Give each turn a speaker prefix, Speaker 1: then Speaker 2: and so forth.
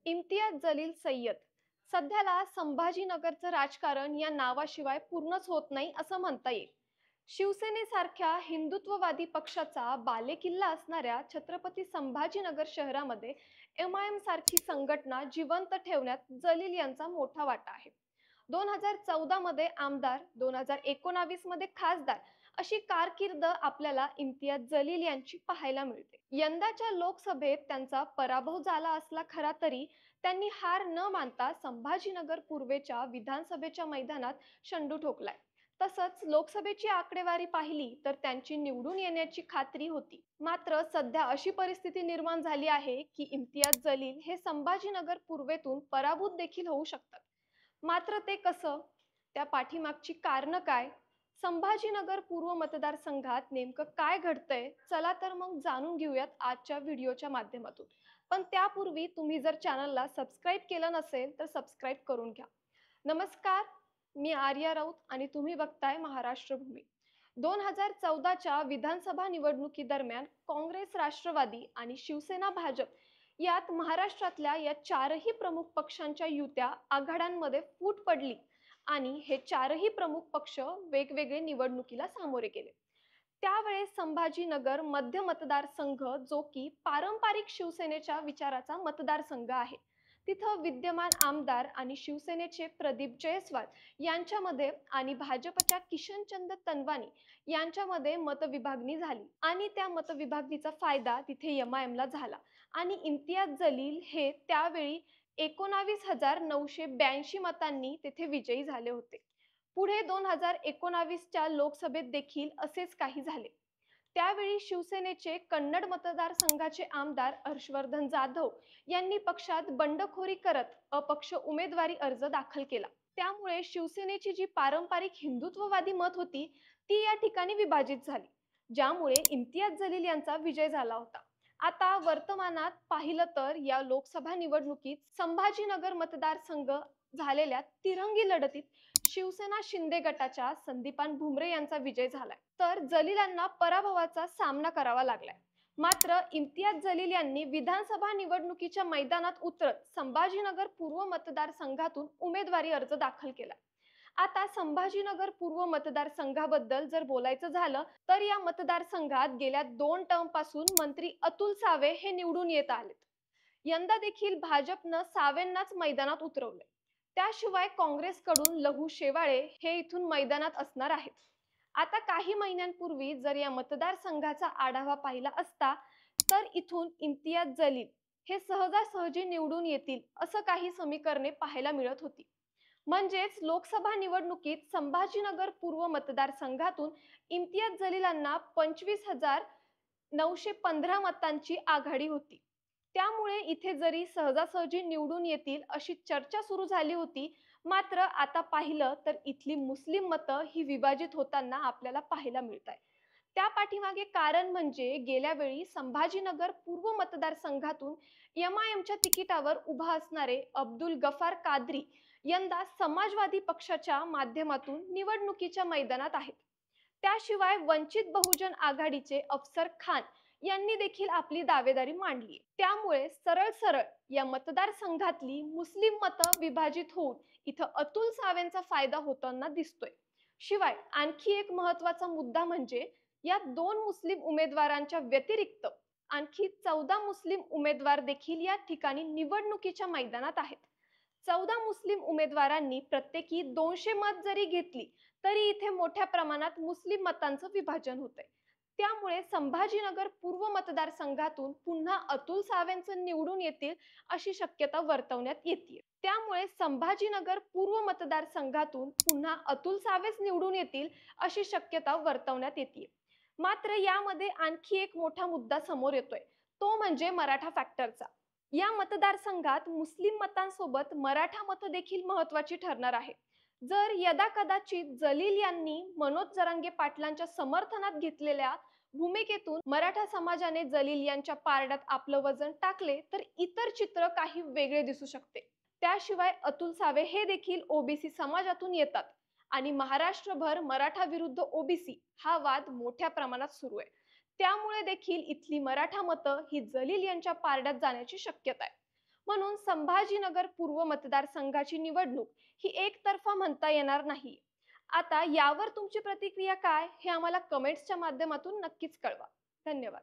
Speaker 1: इम्तियाज जलील सय्यद सध्याला संभाजीनगरचं राजकारण या नावाशिवाय पूर्णच होत नाही असं म्हणता येईल. शिवसेनेसारख्या हिंदुत्ववादी पक्षाचा बालेकिल्ला असणाऱ्या छत्रपती संभाजीनगर शहरामध्ये एमआयएम सारखी संघटना जिवंत ठेवण्यात जलील यांचा मोठा वाटा आहे. 2014 मध्ये आमदार, 2019 मध्ये खासदार अशी कारकीर्द आपल्याला इम्तियाज जलील यांची पाहायला मिळते. यंदाच्या लोकसभेत त्यांचा पराभव झाला असला खरा तरी त्यांनी हार न मानता संभाजीनगर पूर्वेच्या विधानसभेच्या मैदानात शेंडू ठोकलाय. तसंच लोकसभेची आकडेवारी पाहिली तर त्यांची निवडून येण्याची खात्री होती. मात्र सध्या अशी परिस्थिती निर्माण झाली आहे की इम्तियाज जलील हे संभाजीनगर पूर्वेतून पराभूत देखील होऊ शकतात. मात्र ते कसं? त्या पाठीमागची कारणं काय? संभाजीनगर पूर्व मतदारसंघात नेमकं काय घडतंय? चला तर मग जाणून घेऊयात आजच्या व्हिडिओच्या माध्यमातून. पण त्यापूर्वी तुम्ही जर चॅनलला सबस्क्राईब केलं नसेल तर सबस्क्राईब करून घ्या. नमस्कार, मी आर्या राऊत आणि तुम्ही बघताय महाराष्ट्र भूमी. 2014च्या विधानसभा निवडणुकीदरम्यान काँग्रेस, राष्ट्रवादी आणि शिवसेना भाजप यात महाराष्ट्रातल्या या चारही प्रमुख पक्षांच्या युत्या आघाड्यांमध्ये फूट पडली आणि हे चारही प्रमुख पक्ष वेगवेगळे निवडणुकीला सामोरे गेले. त्यावेळेस संभाजीनगर मध्य मतदारसंघ, जो की पारंपरिक शिवसेनेच्या विचाराचा मतदारसंघ आहे, तिथं विद्यमान आमदार आणि शिवसेनेचे प्रदीप जयस्वाल यांच्यामध्ये आणि भाजपच्या किशनचंद तनवानी यांच्यामध्ये मतविभागणी झाली आणि त्या मतविभागणीचा फायदा तिथे एमआयएमला झाला आणि इम्तियाज जलील हे त्यावेळी 19,982 मतांनी तिथे विजयी झाले होते. पुढे 2019च्या लोकसभेत देखील असेच काही झाले. त्यावेळी शिवसेनेचे कन्नड मतदारसंघाचे आमदार हर्षवर्धन जाधव यांनी पक्षात बंडखोरी करत अपक्ष उमेदवारी अर्ज दाखल केला. त्यामुळे शिवसेनेची जी पारंपरिक हिंदुत्ववादी मत होती ती या ठिकाणी विभाजित झाली, ज्यामुळे इम्तियाज जलील यांचा विजय झाला होता. आता वर्तमानात पाहिलं तर या लोकसभा निवडणुकीत संभाजीनगर मतदारसंघ झालेल्या तिरंगी लढतीत शिवसेना शिंदे गटाच्या संदीपान भुमरे यांचा विजय झालाय, तर जलीलांना पराभवाचा सामना करावा लागलाय. मात्र इम्तियाज जलील यांनी विधानसभा निवडणुकीच्या मैदानात उतरत संभाजीनगर पूर्व मतदारसंघातून उमेदवारी अर्ज दाखल केला. आता संभाजीनगर पूर्व मतदारसंघाबद्दल जर बोलायचं झालं तर या मतदारसंघात गेल्या 2 टर्म पासून मंत्री अतुल सावे हे निवडून येत आलेत. यंदा देखील भाजपनं सावेंनाच मैदानात उतरवले. त्याशिवाय काँग्रेसकडून लहू शेवाळे हे इथून मैदानात असणार आहेत. आता काही महिन्यांपूर्वी जर या मतदारसंघाचा आढावा पाहिला असता तर इथून इम्तियाज जलील हे सहजासहजी निवडून येतील असं काही समीकरणे पाहायला मिळत होती. म्हणजेच लोकसभा निवडणुकीत संभाजीनगर पूर्व मतदारसंघातून इम्तियाज जलीलांना 25,915 मतांची आघाडी होती. त्यामुळे इथे जरी सहजासहजी निवडून येतील अशी चर्चा सुरू झाली होती. मात्र आता पाहिलं तर इथली मुस्लिम मतं ही विभाजित होताना आपल्याला पाहायला मिळत आहे. त्या पाठीमागे कारण म्हणजे गेल्या वेळी संभाजीनगर पूर्व मतदारसंघातून एमआयएमच्या तिकिटावर उभा असणारे अब्दुल गफार कादरी यंदा समाजवादी पक्षाच्या माध्यमातून निवडणुकीच्या मैदानात आहेत. त्याशिवाय वंचित बहुजन आघाडीचे अफसर खान यांनी देखील आपली दावेदारी मांडली. त्यामुळे सरळ सरळ या मतदारसंघातली मुस्लिम मतं विभाजित होऊन इथं अतुल सावेंचा फायदा होताना दिसतोय. शिवाय आणखी एक महत्त्वाचा मुद्दा म्हणजे या 2 मुस्लिम उमेदवारांच्या व्यतिरिक्त आणखी 14 मुस्लिम उमेदवार देखील या ठिकाणी निवडणुकीच्या मैदानात आहेत. 14 मुस्लिम उमेदवारांनी प्रत्येकी 200 मत जरी घेतली तरी इथे मोठ्या प्रमाणात मुस्लिम मतांचं विभाजन होतंय. त्यामुळे संभाजीनगर पूर्व मतदारसंघातून पुन्हा अतुल सावेंचं निवडून येतील अशी शक्यता वर्तवण्यात येते. त्यामुळे संभाजीनगर पूर्व मतदारसंघातून पुन्हा अतुल सावेच निवडून येतील अशी शक्यता वर्तवण्यात येते. मात्र यामध्ये आणखी एक मोठा मुद्दा समोर येतोय, तो म्हणजे मराठा फॅक्टरचा. या मतदारसंघात मुस्लिम मतांसोबत मराठा मतं देखील महत्त्वाची ठरणार आहे. जर यदाकदाचित जलील यांनी मनोज जरांगे पाटलांच्या समर्थनात घेतलेल्या भूमिकेतून मराठा समाजाने जलील यांच्या पारड्यात आपलं वजन टाकले तर इतर चित्र काही वेगळे दिसू शकते. त्याशिवाय अतुल सावे हे देखील ओबीसी समाजातून येतात आणि महाराष्ट्रभर मराठा विरुद्ध ओबीसी हा वाद मोठ्या प्रमाणात सुरू आहे. त्यामुळे देखील इथली मराठा मतं ही जलील यांच्या पारड्यात जाण्याची शक्यता आहे. म्हणून संभाजीनगर पूर्व मतदारसंघाची निवडणूक ही एकतर्फा म्हणता येणार नाही. आता यावर तुमची प्रतिक्रिया काय हे आम्हाला कमेंट्सच्या माध्यमातून नक्कीच कळवा. धन्यवाद.